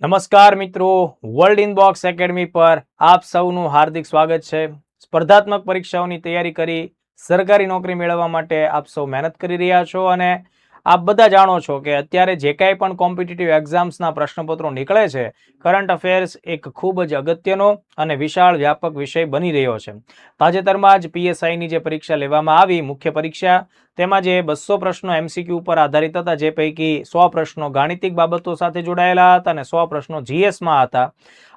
નમસ્કાર મિત્રો, world inbox academy પર આપ સૌનું હાર્દિક સ્વાગત છે। સ્પર્ધાત્મક પરીક્ષાઓની તૈયારી કરી સરકારી નોકરી મેળવવા માટે આપ સૌ મહેનત કરી રહ્યા છો અને આપ બધા જાણો છો કે અત્યારે જે કાંઈ પણ કોમ્પિટિટિવ એક્ઝામ્સના પ્રશ્નપત્રો નીકળે છે, કરંટ અફેર્સ એક ખૂબ જ અગત્યનો અને વિશાળ વ્યાપક વિષય બની રહ્યો છે। તાજેતરમાં જ પીએસઆઈની જે પરીક્ષા લેવામાં આવી, મુખ્ય પરીક્ષા, તેમાં જે 200 પ્રશ્નો એમસીક્યુ ઉપર આધારિત હતા, જે પૈકી 100 પ્રશ્નો ગાણિતિક બાબતો સાથે જોડાયેલા હતા અને 100 પ્રશ્નો જીએસમાં હતા।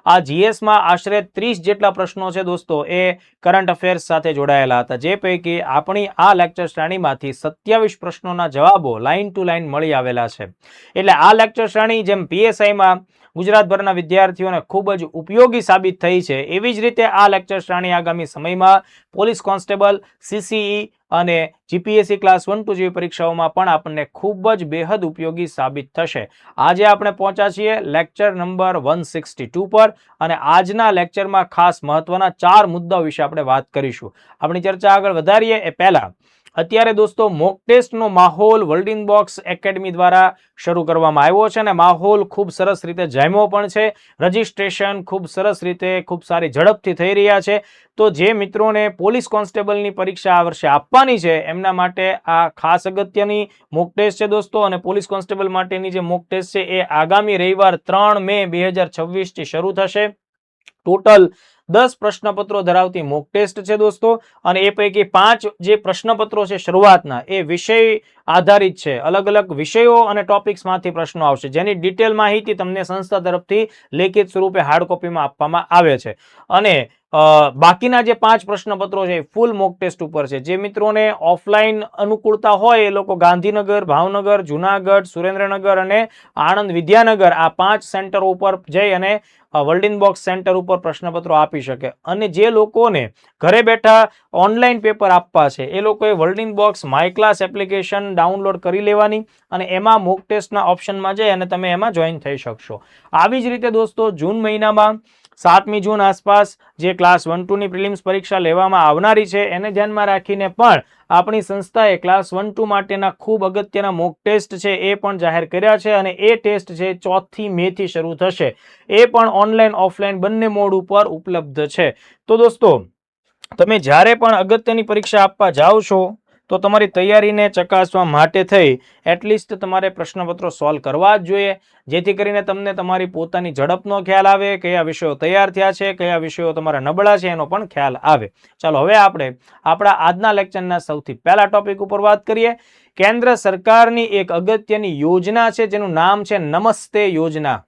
આ જીએસમાં આશરે 30 જેટલા પ્રશ્નો છે દોસ્તો, એ કરંટ અફેર્સ સાથે જોડાયેલા હતા, જે પૈકી આપણી આ લેક્ચર શ્રેણીમાંથી 27 પ્રશ્નોના જવાબો લાઇન ટુ લાઇન મળી આવેલા છે। એટલે આ લેક્ચર શ્રેણી જેમ પીએસઆઈમાં ગુજરાતભરના વિદ્યાર્થીઓને ખૂબ જ ઉપયોગી સાબિત થઈ છે, એવી જ રીતે આ લેક્ચર શ્રેણી આગામી સમયમાં પોલીસ કોન્સ્ટેબલ, સીસીઈ અને જીપીએસસી ક્લાસ 1-2 જેવી પરીક્ષાઓમાં પણ આપણને ખૂબ જ બેહદ ઉપયોગી સાબિત થશે। આજે આપણે પહોંચ્યા છીએ લેક્ચર નંબર 162 પર અને આજના લેક્ચરમાં ખાસ મહત્વના 4 મુદ્દાઓ વિશે આપણે વાત કરીશું। આપણી ચર્ચા આગળ વધારીએ એ પહેલા અત્યારે દોસ્તો મોક ટેસ્ટનો માહોલ વર્લ્ડ ઇનબોક્સ એકેડમી દ્વારા શરૂ કરવામાં આવ્યો છે અને માહોલ ખૂબ સરસ રીતે જામ્યો પણ છે। રજિસ્ટ્રેશન ખૂબ સરસ રીતે, ખૂબ સારી ઝડપથી થઈ રહ્યા છે। તો જે મિત્રોને પોલીસ કોન્સ્ટેબલની પરીક્ષા આ વર્ષે આપવાની છે, એમના માટે આ ખાસ અગત્યની મોક ટેસ્ટ છે દોસ્તો। અને પોલીસ કોન્સ્ટેબલ માટેની જે મોક ટેસ્ટ છે એ આગામી રવિવાર 3 મે 2026 થી શરૂ થશે। ટોટલ 10 પ્રશ્નપત્રો ધરાવતી મોક ટેસ્ટ છે દોસ્તો, અને એ પૈકી 5 જે પ્રશ્નપત્રો છે શરૂઆતના, એ વિષય આધારિત છે। અલગ અલગ વિષયો અને ટોપિક્સમાંથી પ્રશ્નો આવશે, જેની ડિટેલ માહિતી તમને સંસ્થા તરફથી લેખિત સ્વરૂપે હાર્ડ કોપીમાં આપવામાં આવે છે। અને બાકીના જે 5 પ્રશ્નપત્રો છે ફૂલ મોક ટેસ્ટ ઉપર છે। જે મિત્રોને ઓફલાઈન અનુકૂળતા હોય એ લોકો ગાંધીનગર, ભાવનગર, જુનાગઢ, સુરેન્દ્રનગર અને આણંદ વિદ્યાનગર આ 5 સેન્ટરો ઉપર જઈ અને વર્લ્ડ ઇનબોક્સ સેન્ટર ઉપર પ્રશ્નપત્રો આપી શકે। અને જે લોકોને ઘરે બેઠા ઓનલાઈન પેપર આપવા છે, એ લોકોએ world inbox my class application download કરી લેવાની અને એમાં મોક ટેસ્ટના ઓપ્શનમાં જઈ અને તમે એમાં જોઈન થઈ શકશો। આવી જ રીતે દોસ્તો જૂન મહિનામાં 7મી જૂન આસપાસ જે ક્લાસ 1-2ની પ્રિલિમ્સ પરીક્ષા લેવામાં આવનારી છે, એને ધ્યાનમાં રાખીને પણ આપણી સંસ્થાએ ક્લાસ 1-2 માટેના ખૂબ અગત્યના મોક ટેસ્ટ છે એ પણ જાહેર કર્યા છે અને એ ટેસ્ટ છે 4 મે થી શરૂ થશે। એ પણ ઓનલાઈન ઓફલાઈન બંને મોડ ઉપર ઉપલબ્ધ છે। તો દોસ્તો તમે જ્યારે પણ અગત્યની પરીક્ષા આપવા જાઓ છો તો તમારી તૈયારીને ચકાસવા માટે થઈ એટલીસ્ટ તમારે પ્રશ્નપત્રો સોલ્વ કરવા જ જોઈએ, જેથી કરીને તમને તમારી પોતાની ઝડપનો ખ્યાલ આવે, કયા વિષયો તૈયાર થયા છે, કયા વિષયો તમારા નબળા છે એનો પણ ખ્યાલ આવે। ચાલો હવે આપણે આપણા આજના લેક્ચરના સૌથી પહેલા ટોપિક ઉપર વાત કરીએ। કેન્દ્ર સરકારની એક અગત્યની યોજના છે જેનું નામ છે નમસ્તે યોજના।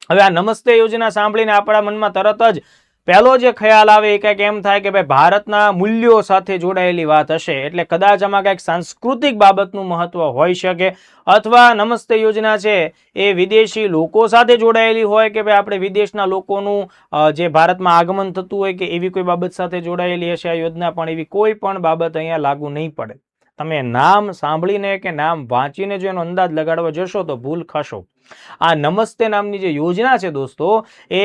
હવે આ નમસ્તે યોજના સાંભળીને આપણા મનમાં તરત જ પહેલો જે ખ્યાલ આવે એ કંઈક એમ થાય કે ભાઈ ભારતના મૂલ્યો સાથે જોડાયેલી વાત હશે, એટલે કદાચ આમાં કંઈક સાંસ્કૃતિક બાબતનું મહત્વ હોઈ શકે, અથવા નમસ્તે યોજના છે એ વિદેશી લોકો સાથે જોડાયેલી હોય કે ભાઈ આપણે વિદેશના લોકોનું જે ભારતમાં આગમન થતું હોય કે એવી કોઈ બાબત સાથે જોડાયેલી હશે આ યોજના। પણ એવી કોઈ પણ બાબત અહીંયા લાગુ નહીં પડે। તમે નામ સાંભળીને કે નામ વાંચીને જો એનો અંદાજ લગાડવા જશો તો ભૂલ ખાશો। આ નમસ્તે નામની જે યોજના છે દોસ્તો, એ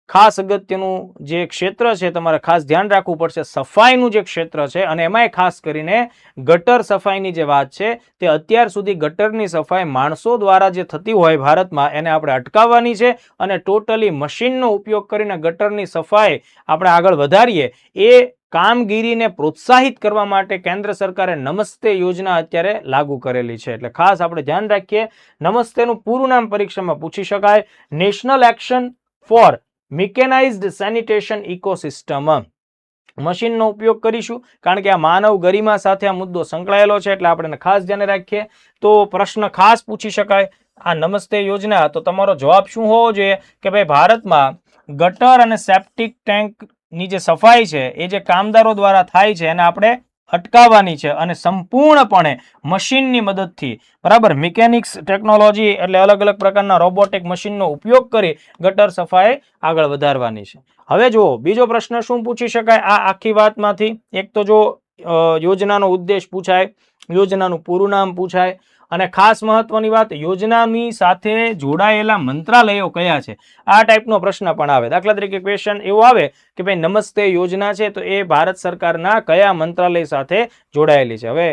ખાસ અગત્યનું જે ક્ષેત્ર છે, તમારે ખાસ ધ્યાન રાખવું પડશે, સફાઈનું જે ક્ષેત્ર છે, અને એમાંય ખાસ કરીને ગટર સફાઈની જે વાત છે, તે અત્યાર સુધી ગટરની સફાઈ માણસો દ્વારા જે થતી હોય ભારતમાં, એને આપણે અટકાવવાની છે અને ટોટલી મશીનનો ઉપયોગ કરીને ગટરની સફાઈ આપણે આગળ વધારીએ એ કામગીરીને પ્રોત્સાહિત કરવા માટે કેન્દ્ર સરકારે નમસ્તે યોજના અત્યારે લાગુ કરેલી છે। એટલે ખાસ આપણે ધ્યાન રાખીએ। નમસ્તેનું પૂરું નામ પરીક્ષામાં પૂછી શકાય, national action for mechanised sanitation ecosystem. મશીનનો ઉપયોગ કરીશું કારણ કે આ માનવ ગરિમા સાથે આ મુદ્દો સંકળાયેલો છે, એટલે આપણે ખાસ ધ્યાન રાખીએ। તો પ્રશ્ન ખાસ પૂછી શકાય આ નમસ્તે યોજના, તો તમારો જવાબ શું હોવો જોઈએ કે ભાઈ ભારતમાં ગટર અને સેપ્ટિક ટેન્કની જે સફાઈ છે એ જે કામદારો દ્વારા થાય છે એને આપણે અટકાવવાની છે અને સંપૂર્ણપણે મશીનની મદદથી, બરાબર, મિકેનિક્સ ટેકનોલોજી એટલે અલગ અલગ પ્રકારના રોબોટિક મશીનનો ઉપયોગ કરી ગટર સફાઈ આગળ વધારવાની છે। હવે જુઓ બીજો પ્રશ્ન શું પૂછી શકાય આ આખી વાતમાંથી। એક તો જો યોજનાનો ઉદ્દેશ પૂછાય, યોજનાનું પૂરું નામ પૂછાય, અને ખાસ મહત્વની વાત, યોજનાની સાથે જોડાયેલા મંત્રાલયો કયા છે, આ ટાઈપનો પ્રશ્ન પણ આવે। દાખલા તરીકે ક્વેશ્ચન એવો આવે કે ભાઈ નમસ્તે યોજના છે તો એ ભારત સરકારના કયા મંત્રાલય સાથે જોડાયેલી છે। હવે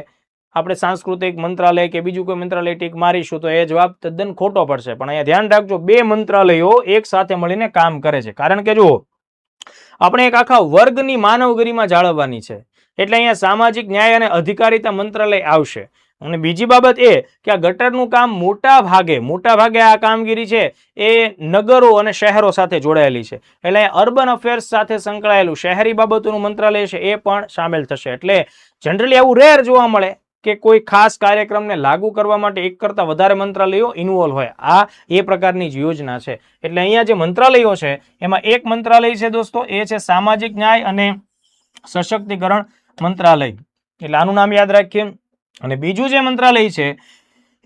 આપણે સાંસ્કૃતિક મંત્રાલય કે બીજું કોઈ મંત્રાલય ટીક મારીશું તો એ જવાબ તદ્દન ખોટો પડશે. પણ અહીંયા ધ્યાન રાખજો, બે મંત્રાલયો એક સાથે મળીને કામ કરે છે. કારણ કે જુઓ, આપણે એક આખા વર્ગની માનવ ગરિમા જાળવવાની છે, એટલે અહીંયા સામાજિક ન્યાય અને અધિકારિતા મંત્રાલય આવશે. અને બીજી બાબત એ કે આ ગટરનું કામ મોટા ભાગે આ કામગીરી છે એ નગરો અને શહેરો સાથે જોડાયેલી છે, એટલે અર્બન અફેર્સ સાથે સંકળાયેલું શહેરી બાબતોનું મંત્રાલય છે એ પણ સામેલ થશે. એટલે જનરલી એવું રેર જોવા મળે કે કોઈ ખાસ કાર્યક્રમને લાગુ કરવા માટે એક કરતા વધારે મંત્રાલયો ઇન્વોલ્વ હોય. આ એ પ્રકારની જ યોજના છે. એટલે અહીંયા જે મંત્રાલયો છે એમાં એક મંત્રાલય છે દોસ્તો, એ છે સામાજિક ન્યાય અને સશક્તિકરણ મંત્રાલય, એટલે આનું નામ યાદ રાખીએ. અને બીજું જે મંત્રાલય છે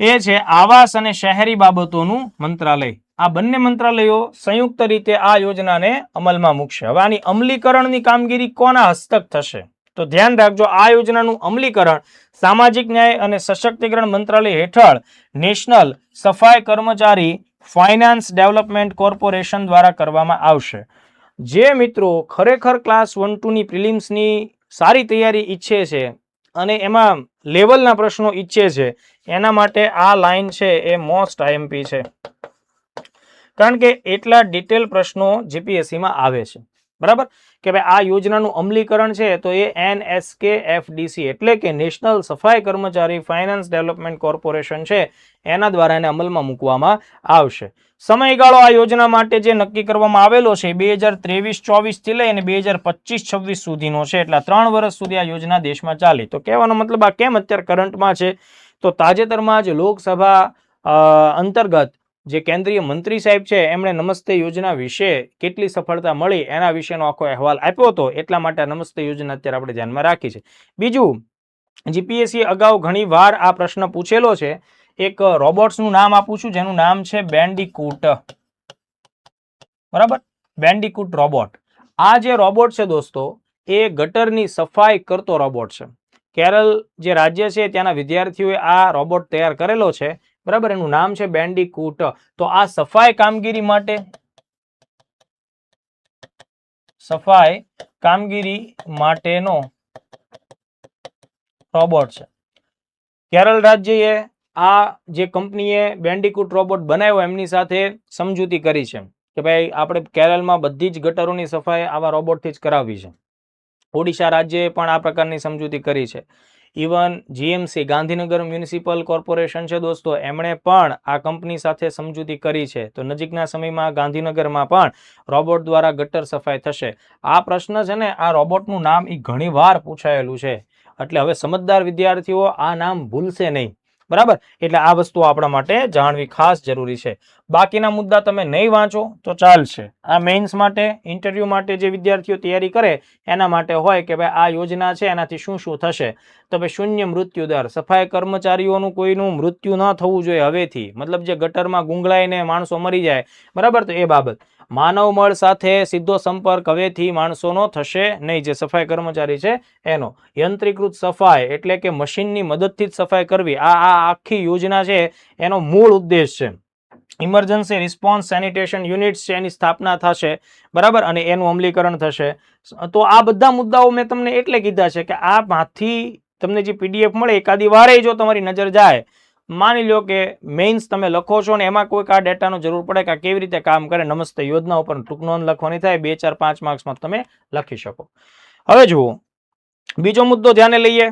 એ છે આવાસ અને શહેરી બાબતોનું મંત્રાલય. આ બંને મંત્રાલયો સંયુક્ત રીતે આ યોજનાને અમલમાં મૂકશે. હવે આની અમલીકરણની કામગીરી કોના હસ્તક થશે? તો ધ્યાન રાખજો, આ યોજનાનું અમલીકરણ સામાજિક ન્યાય અને સશક્તિકરણ મંત્રાલય હેઠળ નેશનલ સફાઈ કર્મચારી ફાઇનાન્સ ડેવલપમેન્ટ કોર્પોરેશન દ્વારા કરવામાં આવશે. જે મિત્રો ખરેખર ક્લાસ 1-2 ની પ્રિલિમ્સની સારી તૈયારી ઈચ્છે છે અને એમાં લેવલના પ્રશ્નો ઈચ્છે છે, એના માટે આ લાઈન છે એ મોસ્ટ આઈએમપી છે. કારણ કે એટલા ડિટેલ પ્રશ્નો જીપીએસસીમાં આવે છે. બરાબર, કે ભાઈ આ યોજનાનું અમલીકરણ છે તો એ NSKFDC એટલે કે નેશનલ સફાઈ કર્મચારી ફાઇનાન્સ ડેવલપમેન્ટ કોર્પોરેશન છે એના દ્વારા એને અમલમાં મૂકવામાં આવશે. સમયગાળો આ યોજના માટે જે નક્કી કરવામાં આવેલો છે 2023-24 થી લઈ અને 2025-26 સુધીનો છે, એટલે 3 વર્ષ સુધી આ યોજના દેશમાં ચાલી. તો કહેવાનો મતલબ આ કેમ અત્યારે કરંટમાં છે, તો તાજેતરમાં જ લોકસભા અંતર્ગત જે કેન્દ્રીય મંત્રી સાહેબ છે એમણે નમસ્તે યોજના વિશે કેટલી સફળતા મળી એના વિશેનો આખો અહેવાલ આપ્યો હતો, એટલા માટે નમસ્તે યોજના અત્યારે આપણે ધ્યાનમાં રાખી છે. બીજું, જીપીએસસી અગાઉ ઘણી વાર આ પ્રશ્ન પૂછેલો છે. એક રોબોટ્સનું નામ આપું છું જેનું નામ છે બેન્ડિકૂટ. બરાબર, બેન્ડિકૂટ રોબોટ. આ જે રોબોટ છે દોસ્તો એ ગટરની સફાઈ કરતો રોબોટ છે. કેરળ જે રાજ્ય છે ત્યાંના વિદ્યાર્થીઓએ આ રોબોટ તૈયાર કરેલો છે. બરાબર, એનું નામ છે બેન્ડિકૂટ. તો આ સફાઈ કામગીરી માટેનો રોબોટ છે. કેરળ રાજ્યએ આ જે કંપનીએ બેન્ડિકૂટ રોબોટ બનાવ્યો એમની સાથે સમજૂતી કરી છે કે ભાઈ આપણે કેરળમાં બધી જ ગટરોની સફાઈ આવા રોબોટથી જ કરાવવી છે. ઓડિશા રાજ્યએ પણ આ પ્રકારની સમજૂતી કરી છે. Even GMC Gandhinagar municipal corporation છે દોસ્તો, એમણે પણ આ કંપની સાથે સમજૂતી કરી છે. તો નજીકના સમયમાં ગાંધીનગરમાં પણ રોબોટ દ્વારા ગટર સફાઈ થશે. આ પ્રશ્ન છે ને, આ રોબોટનું નામ એ ઘણી વાર પૂછાયેલું છે, એટલે હવે સમજદાર વિદ્યાર્થીઓ આ નામ ભૂલશે નહીં. બરાબર, એટલે આ વસ્તુ આપણા માટે જાણવી ખાસ જરૂરી છે. બાકીના મુદ્દા તમે નહીં વાંચો તો ચાલશે. આ મેઇન્સ માટે, ઇન્ટરવ્યુ માટે જે વિદ્યાર્થીઓ તૈયારી કરે એના માટે હોય કે ભાઈ આ યોજના છે એનાથી શું શું થશે. તો ભાઈ શૂન્ય મૃત્યુ દર, સફાઈ કર્મચારીઓનું કોઈનું મૃત્યુ ન થવું જોઈએ હવેથી, મતલબ જે ગટરમાં ગુંગળાઈને માણસો મરી જાય, બરાબર, તો એ બાબત. માનવ મળ સાથે સીધો સંપર્ક હવેથી માણસોનો થશે નહીં, જે સફાઈ કર્મચારી છે એનો. યંત્રીકૃત સફાઈ એટલે કે મશીનની મદદથી જ સફાઈ કરવી, આ આખી યોજના છે એનો મૂળ ઉદ્દેશ છે. ઇમરજન્સી રિસ્પોન્સ સેનિટેશન યુનિટ્સ છે એની સ્થાપના થશે. બરાબર, અને એનું અમલીકરણ થશે. તો આ બધા મુદ્દાઓ મેં તમને એટલે કીધા છે કે આમાંથી તમને જે પીડીએફ મળે એકાદી વારે જો તમારી નજર જાય, માની લો કે મેઇન્સ તમે લખો છો ને એમાં કોઈક આ ડેટાનો જરૂર પડે કે કેવી રીતે કામ કરે નમસ્તે યોજના ઉપર ટૂંક નોંધ લખવાની થાય, 2, 4, 5 માર્ક્સમાં તમે લખી શકો. હવે જુઓ, બીજો મુદ્દો ધ્યાને લઈએ.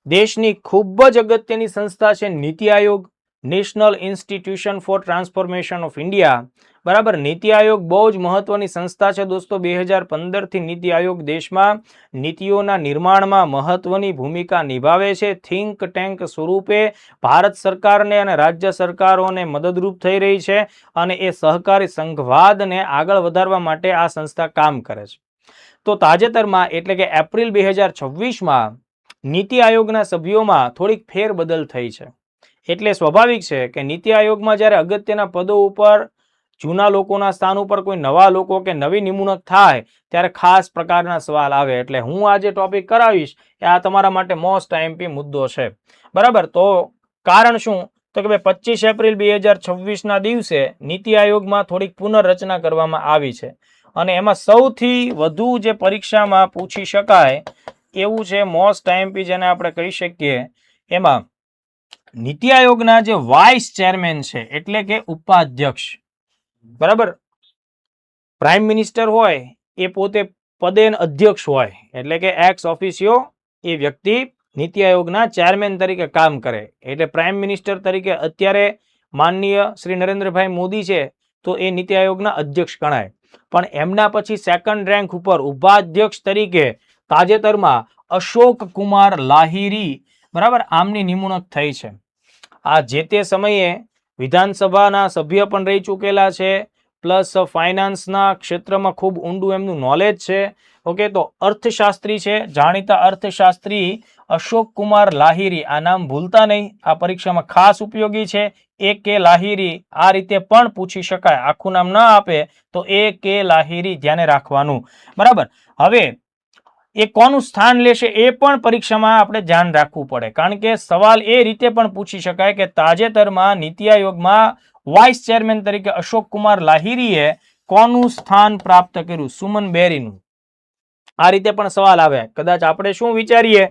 દેશની ખૂબ જ અગત્યની સંસ્થા છે NITI Aayog, national institution for transformation of India. બરાબર, નીતિ આયોગ બહુ જ મહત્વની સંસ્થા છે દોસ્તો. 2015 થી નીતિ આયોગ દેશમાં નીતિઓના નિર્માણમાં મહત્વની ભૂમિકા નિભાવે છે. થિંક ટેન્ક સ્વરૂપે ભારત સરકારને અને રાજ્ય સરકારોને મદદરૂપ થઈ રહી છે અને એ સહકારી સંઘવાદને આગળ વધારવા માટે આ સંસ્થા કામ કરે છે. તો તાજેતરમાં એટલે કે એપ્રિલ 2026માં નીતિ આયોગના સભ્યોમાં થોડીક ફેરબદલ થઈ છે. એટલે સ્વાભાવિક છે કે નીતિ આયોગમાં જ્યારે અગત્યના પદો ઉપર જૂના લોકોના સ્થાન ઉપર કોઈ નવા લોકો કે નવી નિમણૂક થાય ત્યારે ખાસ પ્રકારના સવાલ આવે. એટલે હું આ જે ટોપિક કરાવીશ એ આ તમારા માટે મોસ્ટ આઈએમપી મુદ્દો છે. બરાબર, તો કારણ શું? તો કે ભાઈ 25 એપ્રિલ 2026ના દિવસે નીતિ આયોગમાં થોડીક પુનર્રચના કરવામાં આવી છે અને એમાં સૌથી વધુ જે પરીક્ષામાં પૂછી શકાય એવું છે મોસ્ટ આઈએમપી જેને આપણે કહી શકીએ એમાં નીતિ આયોગના જે વાઇસ ચેરમેન છે એટલે કે ઉપાધ્યક્ષ, બરાબર, પ્રાઇમ મિનિસ્ટર હોય એ પોતે પદે અધ્યક્ષ હોય એટલે કે એક્સ ઓફિસિયો એ વ્યક્તિ નીતિ આયોગના ચેરમેન તરીકે કામ કરે. એટલે પ્રાઇમ મિનિસ્ટર તરીકે અત્યારે માનનીય શ્રી નરેન્દ્રભાઈ મોદી છે તો એ નીતિ આયોગના અધ્યક્ષ ગણાય. પણ એમના પછી સેકન્ડ રેન્ક ઉપર ઉપાધ્યક્ષ તરીકે તાજેતરમાં અશોક કુમાર લાહિરી, બરાબર, આમની નિમણૂક થઈ છે. આ જે તે સમયે વિધાનસભાના સભ્ય પણ રહી ચૂકેલા છે, પ્લસ ફાઇનાન્સના ક્ષેત્રમાં ખૂબ ઊંડું એમનું નોલેજ છે. ઓકે, તો અર્થશાસ્ત્રી છે, જાણીતા અર્થશાસ્ત્રી અશોક કુમાર લાહિરી, આ નામ ભૂલતા નહીં, આ પરીક્ષામાં ખાસ ઉપયોગી છે. એ કે લાહિરી આ રીતે પણ પૂછી શકાય, આખું નામ ન આપે તો એ કે લાહિરી ધ્યાને રાખવાનું, બરાબર. હવે એ કોનું સ્થાન લેશે એ પણ પરીક્ષામાં આપણે ધ્યાન રાખવું પડે, કારણ કે સવાલ એ રીતે પણ પૂછી શકાય કે તાજેતરમાં નીતિ આયોગમાં વાઇસ ચેરમેન તરીકે અશોક કુમાર લાહિરીએ કોનું સ્થાન પ્રાપ્ત કર્યું? સુમન બેરીનું. આ રીતે પણ સવાલ આવે. કદાચ આપણે શું વિચારીએ,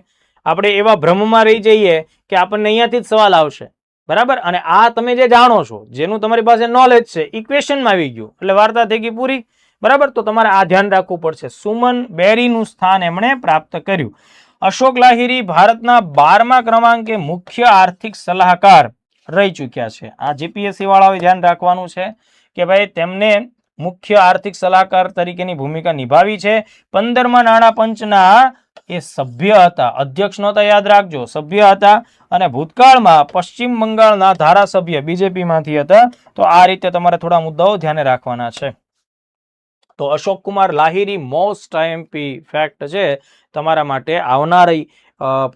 આપણે એવા ભ્રમમાં રહી જઈએ કે આપણને અહીંયાથી જ સવાલ આવશે, બરાબર. અને આ તમે જે જાણો છો, જેનું તમારી પાસે નોલેજ છે, એ ક્વેશ્ચનમાં આવી ગયું એટલે વાર્તા થઈ ગઈ પૂરી, બરાબર. તો તમારે આ ધ્યાન રાખવું પડશે. સુમન બેરીનું સ્થાન એમણે પ્રાપ્ત કર્યું. અશોક લાહિરી ભારતના 12મા ક્રમાંકે મુખ્ય આર્થિક સલાહકાર રહી ચૂક્યા છે. આ જીપીએસસી વાળાઓએ ધ્યાન રાખવાનું છે કે ભાઈ તેમને મુખ્ય આર્થિક સલાહકાર તરીકેની ભૂમિકા નિભાવી છે. 15મા નાણાં પંચના એ સભ્ય હતા, અધ્યક્ષ નહોતા, યાદ રાખજો, સભ્ય હતા. અને ભૂતકાળમાં પશ્ચિમ બંગાળના ધારાસભ્ય બીજેપી માંથી હતા. તો આ રીતે તમારે થોડા મુદ્દાઓ ધ્યાને રાખવાના છે. તો Ashok Kumar Lahiri most IMP fact છે તમારા માટે આવનારી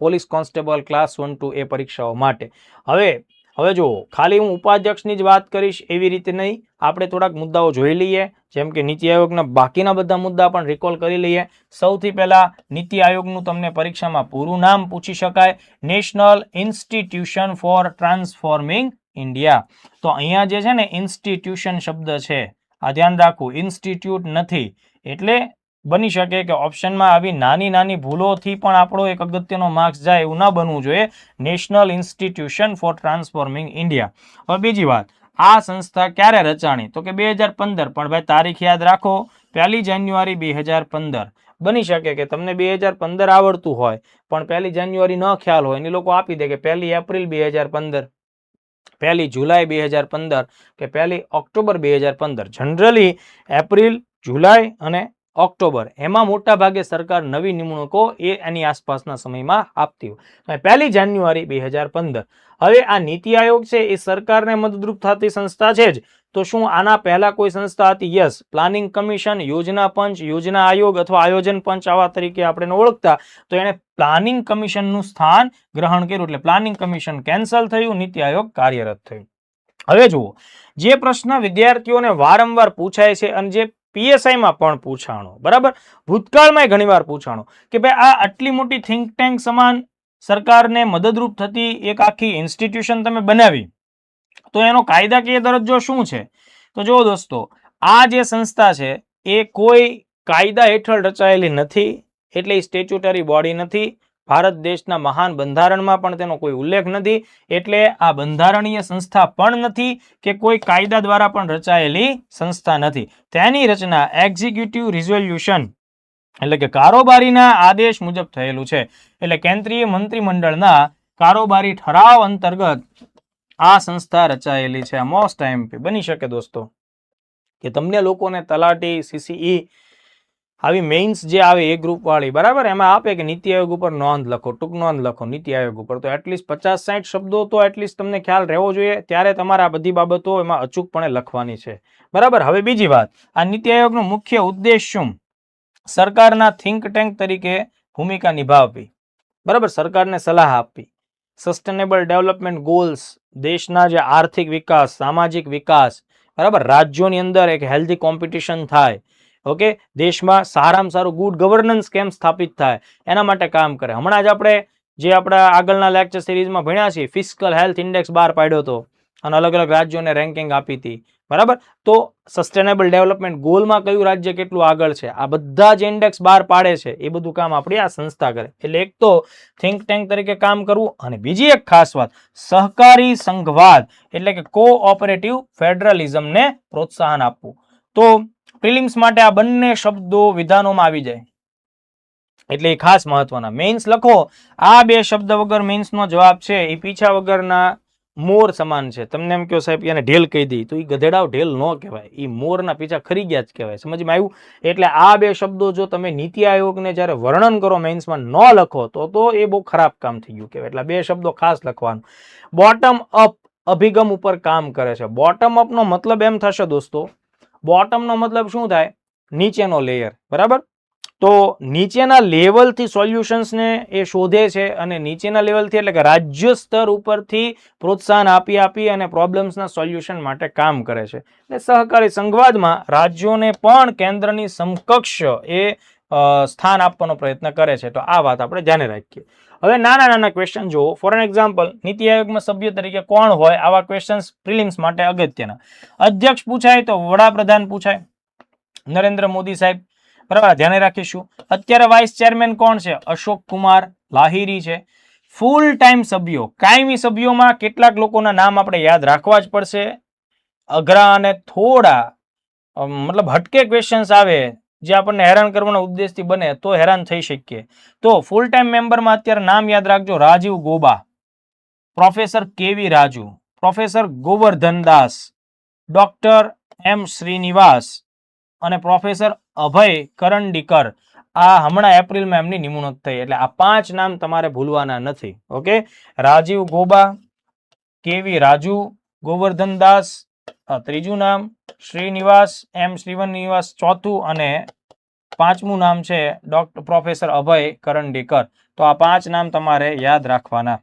પોલીસ કોન્સ્ટેબલ ક્લાસ 1-2 એ પરીક્ષાઓ માટે. હવે જો ખાલી હું ઉપાધ્યક્ષની જ વાત કરીશ એવી રીતે નહીં, આપણે થોડાક મુદ્દાઓ જોઈ લઈએ, જેમ કે નીતિ આયોગના બાકીના બધા મુદ્દા પણ રિકોલ કરી લઈએ. સૌથી પહેલા નીતિ આયોગનું તમને પરીક્ષામાં પૂરું નામ પૂછી શકાય, national institution for transforming India. તો અહીંયા જે છે ને ઇન્સ્ટિટ્યુશન શબ્દ છે, આ ધ્યાન રાખવું, ઇન્સ્ટિટ્યૂટ નથી. એટલે બની શકે કે ઓપ્શનમાં આવી નાની નાની ભૂલોથી પણ આપણો એક અગત્યનો માર્ક્સ જાય, એવું ન બનવું જોઈએ. National institution for transforming India. હવે બીજી વાત, આ સંસ્થા ક્યારે રચાણી? તો કે 2015. પણ ભાઈ તારીખ યાદ રાખો, 1 જાન્યુઆરી 2015. બની શકે કે તમને 2015 આવડતું હોય પણ 1 જાન્યુઆરી ન ખ્યાલ હોય, એની લોકો આપી દે કે 1 એપ્રિલ 2015, 1 જુલાઈ 2015 કે 1 ઓક્ટોબર 2015. જનરલી એપ્રિલ, જુલાઈ અને ઓક્ટોબર એમાં મોટા ભાગે સરકાર નવી નિમણૂકો એની આસપાસના સમયમાં આપતી હોય. 1 જાન્યુઆરી 2015. હવે આ નીતિ આયોગ છે એ સરકારને મદદરૂપ થતી સંસ્થા છે જ. તો શું આના પહેલા કોઈ સંસ્થા હતી? યસ, પ્લાનિંગ કમિશન, યોજના પંચ, યોજના આયોગ અથવા આયોજન પંચ આવા તરીકે આપણે ઓળખતા. તો એને પ્લાનિંગ કમિશનનું સ્થાન ગ્રહણ કર્યું એટલે પ્લાનિંગ કમિશન કેન્સલ થયું, નીતિ આયોગ કાર્યરત થયું. હવે જુઓ, જે પ્રશ્ન વિદ્યાર્થીઓને વારંવાર પૂછાય છે અને જે પીએસઆઈમાં પણ પૂછાણો, બરાબર, ભૂતકાળમાં ઘણીવાર પૂછાણો કે ભાઈ આ આટલી મોટી થિંક ટેન્ક સમાન સરકારને મદદરૂપ થતી એક આખી ઇન્સ્ટિટ્યુશન તમે બનાવી, તો એનો કાયદાકીય દરજ્જો શું છે? તો જુઓ દોસ્તો, આ જે સંસ્થા છે એ કોઈ કાયદા હેઠળ રચાયેલી નથી, એટલે સ્ટેચ્યુટરી બોડી નથી. ભારત દેશના મહાન બંધારણમાં પણ તેનો કોઈ ઉલ્લેખ નથી, એટલે આ બંધારણીય સંસ્થા પણ નથી કે કોઈ કાયદા દ્વારા પણ રચાયેલી સંસ્થા નથી. તેની રચના એક્ઝિક્યુટિવ રિઝોલ્યુશન એટલે કે કારોબારીના આદેશ મુજબ થયેલું છે. એટલે કેન્દ્રીય મંત્રીમંડળના કારોબારી ઠરાવ અંતર્ગત આ સંસ્થા રચાયેલી છે. મોસ્ટ આઈએમપી બની શકે દોસ્તો કે તમને લોકોને તલાટી, સીસીઈ આવી મેઇન્સ જે આવે એ ગ્રુપ વાળી, બરાબર, એમાં આપે કે નીતિ આયોગ ઉપર નોંધ લખો, ટૂંક નોંધ લખો નીતિ આયોગ ઉપર. તો એટલીસ્ટ 50-60 શબ્દો તો એટલીસ્ટ તમને ખ્યાલ રહેવો જોઈએ, ત્યારે તમારે આ બધી બાબતો એમાં અચૂકપણે લખવાની છે, બરાબર. હવે બીજી વાત, આ નીતિ આયોગનો મુખ્ય ઉદ્દેશ શું? સરકારના થિંક ટેન્ક તરીકે ભૂમિકા નિભાવવી, બરાબર, સરકારને સલાહ આપવી, સસ્ટેનેબલ ડેવલપમેન્ટ ગોલ્સ, દેશના જે આર્થિક વિકાસ, સામાજિક વિકાસ, બરાબર, રાજ્યોની અંદર એક હેલ્ધી કોમ્પિટિશન થાય, ઓકે, દેશમાં સારામાં સારું ગુડ ગવર્નન્સ કેમ સ્થાપિત થાય એના માટે કામ કરે. હમણાં જ આપણે જે આપણા આગળના લેક્ચર સિરીઝમાં ભણ્યા છીએ, ફિસ્કલ હેલ્થ ઇન્ડેક્સ બહાર પાડ્યો હતો, અને અલગ અલગ રાજ્યોને રેન્કિંગ આપી હતી, બરાબર. તો સસ્ટેનેબલ ડેવલપમેન્ટ ગોલમાં કયું રાજ્ય કેટલું આગળ છે, આ બધા જ ઇન્ડેક્સ બહાર પાડે છે. એ બધું કામ આપણી આ સંસ્થા કરે. એટલે એક તો થિંક ટેન્ક તરીકે કામ કરવું, અને બીજી એક ખાસ વાત, સહકારી સંઘવાદ એટલે કે કોઓપરેટિવ ફેડરલિઝમને પ્રોત્સાહન આપવું. તો પ્રિલિમ્સ માટે આ બંને શબ્દો વિધાનોમાં આવી જાય એટલે એ ખાસ મહત્વના. મેઇન્સ લખો, આ બે શબ્દ વગર મેઇન્સનો જવાબ છે એ પીછા વગરના મોર સમાન છે. તમને એમ કહો સાહેબ એને ઢેલ કહી દી, તો એ ગધેડાઓ ઢેલ ન કહેવાય, એ મોરના પીછા ખરી ગયા જ કહેવાય. સમજમાં આવ્યું? એટલે આ બે શબ્દો જો તમે નીતિ આયોગને જ્યારે વર્ણન કરો મેઇન્સમાં ન લખો તો એ બહુ ખરાબ કામ થઈ ગયું કહેવાય. એટલે બે શબ્દો ખાસ લખવાનું. બોટમ અપ અભિગમ ઉપર કામ કરે છે. બોટમ અપનો મતલબ એમ થશે દોસ્તો, બોટમનો મતલબ શું થાય? નીચેનો લેયર, બરાબર. તો નીચેના લેવલથી સોલ્યુશન્સને એ શોધે છે, અને નીચેના લેવલથી એટલે કે રાજ્ય સ્તર ઉપરથી પ્રોત્સાહન આપી અને પ્રોબ્લેમ્સના સોલ્યુશન માટે કામ કરે છે. એટલે સહકારી સંઘવાદમાં રાજ્યોને પણ કેન્દ્રની સમકક્ષ એ સ્થાન આપવાનો પ્રયત્ન કરે છે. તો આ વાત આપણે ધ્યાને રાખીએ. હવે નાના નાના ક્વેશ્ચન જુઓ. ફોર એન એક્ઝામ્પલ, નીતિ આયોગમાં સભ્ય તરીકે કોણ હોય? આવા ક્વેશ્ચન્સ પ્રિલિમ્સ માટે અગત્યના. અધ્યક્ષ પૂછાય તો વડાપ્રધાન પૂછાય, નરેન્દ્ર મોદી સાહેબ, બરાબર. ધ્યાને રાખીશું. અત્યારે વાઇસ ચેરમેન કોણ છે? અશોક કુમાર લાહિરી છે. ફૂલ ટાઈમ સભ્યો, કાયમી સભ્યોમાં કેટલાક લોકોના નામ આપણે યાદ રાખવા જ પડશે. અઘરા અને થોડા મતલબ હટકે ક્વેશ્ચન્સ આવે જે આપણને હેરાન કરવાના ઉદ્દેશથી બને તો હેરાન થઈ શકીએ. તો ફૂલ ટાઈમ મેમ્બરમાં અત્યારે નામ યાદ રાખજો. રાજીવ ગોબા, પ્રોફેસર કેવી રાજુ, પ્રોફેસર ગોવર્ધન દાસ, ડોક્ટર એમ શ્રીનિવાસ અને પ્રોફેસર અભય કરંડીકર. આ હમણાં એપ્રિલમાં એમની નિમણૂક થઈ. એટલે આ 5 નામ તમારે ભૂલવાના નથી. ઓકે, રાજીવ ગોબા, કેવી રાજુ, ગોવર્ધન દાસ ત્રીજું નામ, શ્રીનિવાસ એમ શ્રીનિવાસ ચોથું, અને 5મું નામ છે ડોક્ટર પ્રોફેસર અભય કરંડીકર. તો આ 5 નામ તમારે યાદ રાખવાના.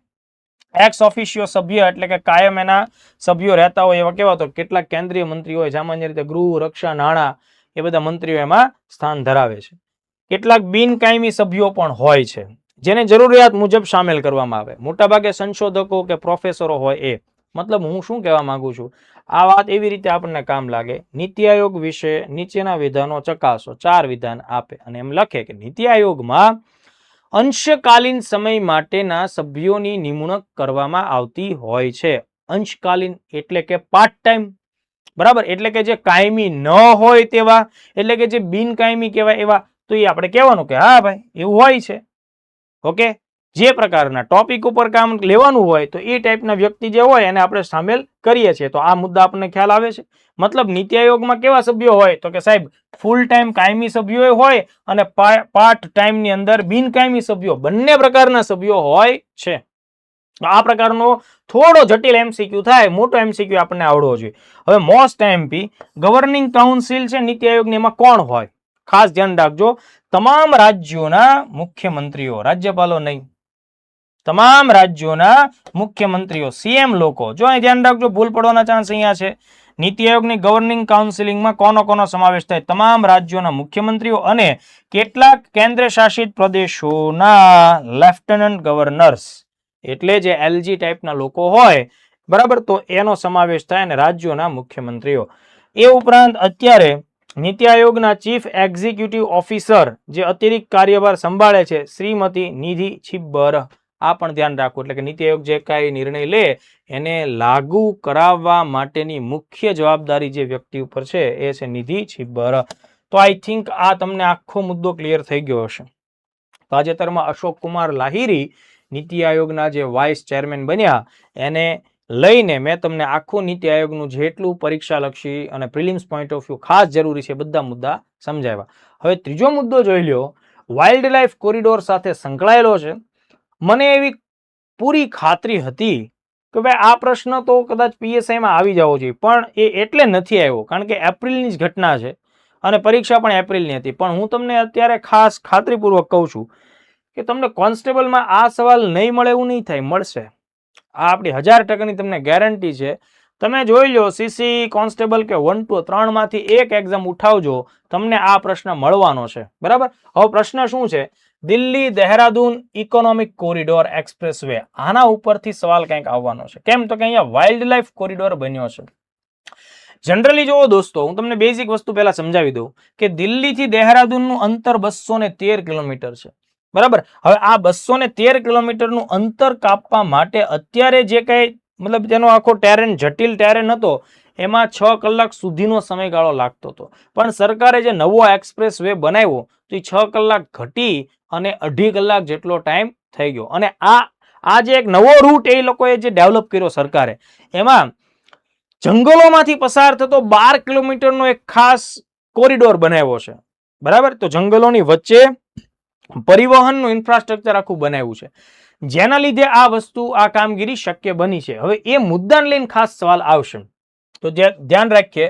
એક્સ ઓફિશિયો સભ્ય એટલે કે કાયમ એના સભ્યો રહેતા હોય એવા કેવા? તો કેટલાક કેન્દ્રીય મંત્રી હોય, સામાન્ય રીતે ગૃહ, રક્ષા, નાણાં, એ બધા મંત્રીઓ એમાં સ્થાન ધરાવે છે. કેટલાક બિનકાયમી સભ્યો પણ હોય છે જેને જરૂરિયાત મુજબ સામેલ કરવામાં આવે. મોટાભાગે સંશોધકો કે પ્રોફેસરો હોય એ. મતલબ હું શું કહેવા માંગુ છું, આ વાત એવી રીતે આપણને કામ લાગે. નીતિ આયોગ વિશે નીચેના વિધાનો ચકાસો. 4 વિધાન આપે અને એમ લખે કે નીતિ આયોગમાં અંશકાલીન સમય માટેના સભ્યોની નિમણૂક કરવામાં આવતી હોય છે. અંશકાલીન એટલે કે પાર્ટ ટાઈમ, બરાબર. એટલે કે જે કાયમી ન હોય તેવા, એટલે કે જે બિનકાયમી કહેવાય એવા. તો એ આપણે કહેવાનું કે હા ભાઈ એવું હોય છે. ઓકે, જે પ્રકારના ટોપિક ઉપર કામ લેવાનું હોય તો એ ટાઈપના વ્યક્તિ જે હોય એને આપણે સામેલ કરીએ છીએ. તો આ મુદ્દા આપણને ખ્યાલ આવે છે. મતલબ નીતિ આયોગમાં કેવા સભ્યો હોય? તો કે સાહેબ ફૂલ ટાઈમ કાયમી સભ્યો હોય અને પાર્ટ ટાઈમની અંદર બિનકાયમી સભ્યો, બંને પ્રકારના સભ્યો હોય છે. આ પ્રકારનો થોડો જટિલ એમસીક્યુ થાય, મોટો એમસીક્યુ આપણને આવડવો જોઈએ. હવે મોસ્ટ એમપી ગવર્નિંગ કાઉન્સિલ છે નીતિ આયોગની, એમાં કોણ હોય? ખાસ ધ્યાન રાખજો, તમામ રાજ્યોના મુખ્યમંત્રીઓ, રાજ્યપાલો નહીં, તમામ રાજ્યોના મુખ્યમંત્રીઓ, સીએમ લોકો. જો અહીં ધ્યાન રાખજો, ભૂલ પડવાના ચાન્સ અહીંયા છે. નીતિ આયોગની ગવર્નિંગ કાઉન્સિલિંગમાં કોનો સમાવેશ થાય? તમામ રાજ્યોના મુખ્યમંત્રીઓ અને કેટલાક કેન્દ્ર શાસિત પ્રદેશોના લેફ્ટનન્ટ ગવર્નર્સ, એટલે જે એલજી ટાઈપના લોકો હોય, બરાબર. તો એનો સમાવેશ થાય, અને રાજ્યોના મુખ્યમંત્રીઓ. એ ઉપરાંત અત્યારે નીતિ આયોગના ચીફ એક્ઝિક્યુટિવ ઓફિસર જે અતિરિક્ત કાર્યભાર સંભાળે છે, શ્રીમતી નિધિ છિબ્બર. આ પણ ધ્યાન રાખવું. એટલે કે નીતિ આયોગ જે કાંઈ નિર્ણય લે એને લાગુ કરાવવા માટેની મુખ્ય જવાબદારી જે વ્યક્તિ ઉપર છે એ છે નિધિ છિબ્બર. તો આઈ થિંક આ તમને આખો મુદ્દો ક્લિયર થઈ ગયો હશે. તાજેતરમાં અશોક કુમાર લાહિરી નીતિ આયોગના જે વાઇસ ચેરમેન બન્યા, એને લઈને મેં તમને આખું નીતિ આયોગનું જેટલું પરીક્ષાલક્ષી અને પ્રિલિમ્સ પોઈન્ટ ઓફ વ્યૂ ખાસ જરૂરી છે બધા મુદ્દા સમજાવ્યા. હવે ત્રીજો મુદ્દો જોઈ લ્યો, વાઇલ્ડ લાઈફ કોરિડોર સાથે સંકળાયેલો છે. મને એવી પૂરી ખાતરી હતી કે ભાઈ આ પ્રશ્ન તો કદાચ પીએસઆઈમાં આવી જવો જોઈએ, પણ એ એટલે નથી આવ્યો કારણ કે એપ્રિલની જ ઘટના છે અને પરીક્ષા પણ એપ્રિલની હતી. પણ હું તમને અત્યારે ખાસ ખાતરીપૂર્વક કહું છું કે તમને કોન્સ્ટેબલમાં આ સવાલ નહીં મળે એવું નહીં થાય, મળશે. આ આપણી 1000% તમને ગેરંટી છે. તમે જોઈ લો સીસી કોન્સ્ટેબલ કે 1 to 3 માંથી એક એક્ઝામ ઉઠાવજો, તમને આ પ્રશ્ન મળવાનો છે, બરાબર. હવે પ્રશ્ન શું છે? Delhi Dehradun economic corridor express way, આના ઉપરથી સવાલ કંઈક આવવાનો છે. કેમ તો કે અહીંયા વાઇલ્ડ લાઈફ કોરિડોર બન્યો છે. જનરલી જુઓ દોસ્તો, હું તમને બેઝિક વસ્તુ પહેલા સમજાવી દઉં કે દિલ્હીથી દહેરાદૂનનું અંતર 213 કિલોમીટર છે. બરાબર. હવે આ 213 કિલોમીટરનું અંતર કાપવા માટે અત્યારે જે કંઈ મતલબ જેનો આખો ટેરેન જટિલ ટેરેન હતો એમાં 6 કલાક સુધીનો સમયગાળો લાગતો હતો. પણ સરકારે જે નવો એક્સપ્રેસ વે બનાવ્યો તો એ 6 કલાક ઘટી અને 2.5 કલાક જેટલો ટાઈમ થઈ ગયો. અને આ જે એક નવો રૂટ એ લોકોએ જે ડેવલપ કર્યો સરકારે, એમાં જંગલોમાંથી પસાર થતો 12 કિલોમીટરનો એક ખાસ કોરિડોર બનાવ્યો છે. બરાબર. તો જંગલોની વચ્ચે પરિવહનનું ઇન્ફ્રાસ્ટ્રક્ચર આખું બનાવ્યું છે, જેના લીધે આ વસ્તુ આ કામગીરી શક્ય બની છે. હવે એ મુદ્દાને લઈને ખાસ સવાલ આવશે, તો ધ્યાન રાખીએ.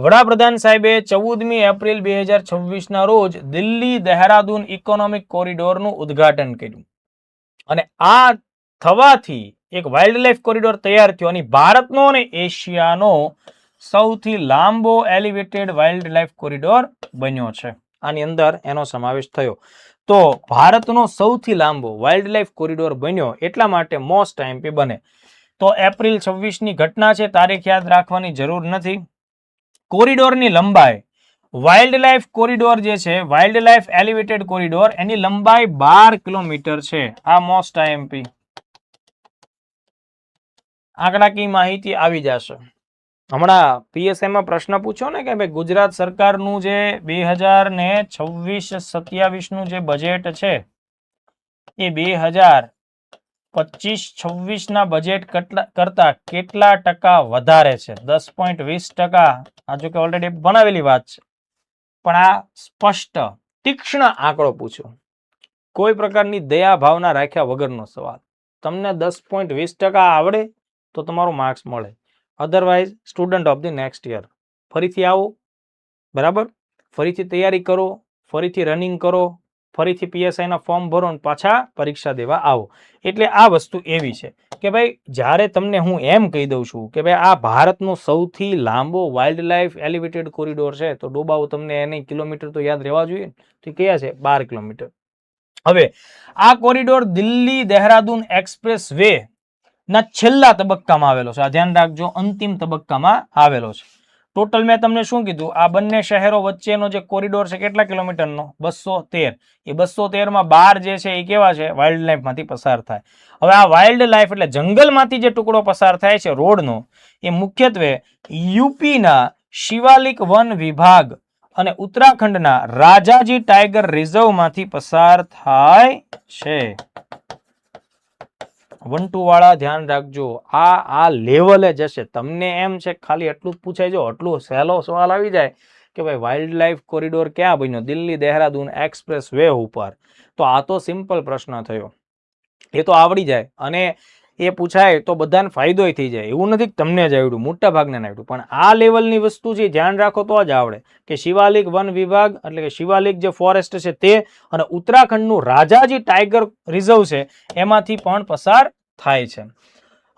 વડાપ્રધાન સાહેબે 14મી એપ્રિલ 2026 ના રોજ દિલ્હી દહેરાદૂન ઇકોનોમિક કોરિડોરનું ઉદ્ઘાટન કર્યું અને આ થવાથી એક વાઇલ્ડ લાઈફ કોરિડોર તૈયાર થયો અને ભારતનો અને એશિયાનો સૌથી લાંબો એલિવેટેડ વાઇલ્ડ લાઈફ કોરિડોર બન્યો છે. આની અંદર એનો સમાવેશ થયો. તો ભારતનો સૌથી લાંબો વાઇલ્ડ લાઈફ કોરિડોર બન્યો એટલા માટે મોસ્ટ આઈએમપી બને. તો એપ્રિલ 26ની ઘટના છે, તારીખ યાદ રાખવાની જરૂર નથી. કોરિડોરની લંબાઈ, વાઇલ્ડ લાઈફ કોરિડોર જે છે, વાઇલ્ડ લાઈફ એલિવેટેડ કોરિડોર, એની લંબાઈ 12 કિલોમીટર છે. આ મોસ્ટ આઈએમપી આંકડાકીય માહિતી આવી જશે. હમણાં પીએસઆઈમાં પ્રશ્ન પૂછ્યો ને કે ભાઈ ગુજરાત સરકારનું જે 2026-27નું જે બજેટ છે એ 2025-26ના બજેટ કરતા કેટલા ટકા વધારે છે? 10.20%. આ જો કે ઓલરેડી બનાવેલી વાત છે, પણ આ સ્પષ્ટ તીક્ષ્ણ આંકડો પૂછ્યો, કોઈ પ્રકારની દયા ભાવના રાખ્યા વગરનો સવાલ. તમને 10.20% આવડે તો તમારું માર્ક્સ મળે, otherwise student of the next year. ફરીથી આવો, બરાબર, ફરીથી તૈયારી કરો, ફરીથી રનિંગ કરો, ફરીથી પીએસઆઈના ફોર્મ ભરો અને પાછા પરીક્ષા દેવા આવો. એટલે આ વસ્તુ એવી છે કે ભાઈ જ્યારે તમને હું એમ કહી દઉં છું કે ભાઈ આ ભારતનો સૌથી લાંબો વાઇલ્ડ લાઈફ એલિવેટેડ કોરિડોર છે, તો ડોબાઓ તમને એને કિલોમીટર તો યાદ રહેવા જોઈએ. તો કયા છે? 12 કિલોમીટર. હવે આ corridor Delhi Dehradun express way ના છેલ્લા તબક્કામાં આવેલો છે. આ ધ્યાન રાખજો, અંતિમ તબક્કામાં આવેલો છે. ટોટલ મેં તમને શું કીધું, આ બંને શહેરો વચ્ચેનો જે કોરિડોર છે કેટલા કિલોમીટરનો? 213. એ 213માં 12 જે છે એ કેવા છે? વાઇલ્ડ લાઈફ માંથી પસાર થાય. હવે આ વાઇલ્ડ લાઈફ એટલે જંગલમાંથી જે ટુકડો પસાર થાય છે રોડનો, એ મુખ્યત્વે યુપીના શિવાલિક વન વિભાગ અને ઉત્તરાખંડના રાજાજી ટાઈગર રિઝર્વમાંથી પસાર થાય છે. 1-2 વાળા ધ્યાન રાખજો, આ લેવલે જશે. તમને એમ છે ખાલી એટલું જ પૂછાય, જો આટલું સહેલો સવાલ આવી જાય કે ભાઈ વાઇલ્ડ લાઈફ કોરિડોર ક્યાં બન્યો? દિલ્હી દહેરાદૂન એક્સપ્રેસ વે ઉપર. તો આ તો સિમ્પલ પ્રશ્ન થયો, એ તો આવડી જાય અને એ પૂછાય તો બધાને ફાયદો થઈ જાય. એવું નથી કે તમને જ આવડ્યું, મોટા ભાગને આવડ્યું, પણ આ લેવલની વસ્તુ છે ધ્યાન રાખો તો જ આવડે કે શિવાલિક વન વિભાગ એટલે કે શિવાલિક જે ફોરેસ્ટ છે તે અને ઉત્તરાખંડનું રાજાજી ટાઈગર રિઝર્વ છે એમાંથી પણ પસાર થાય છે.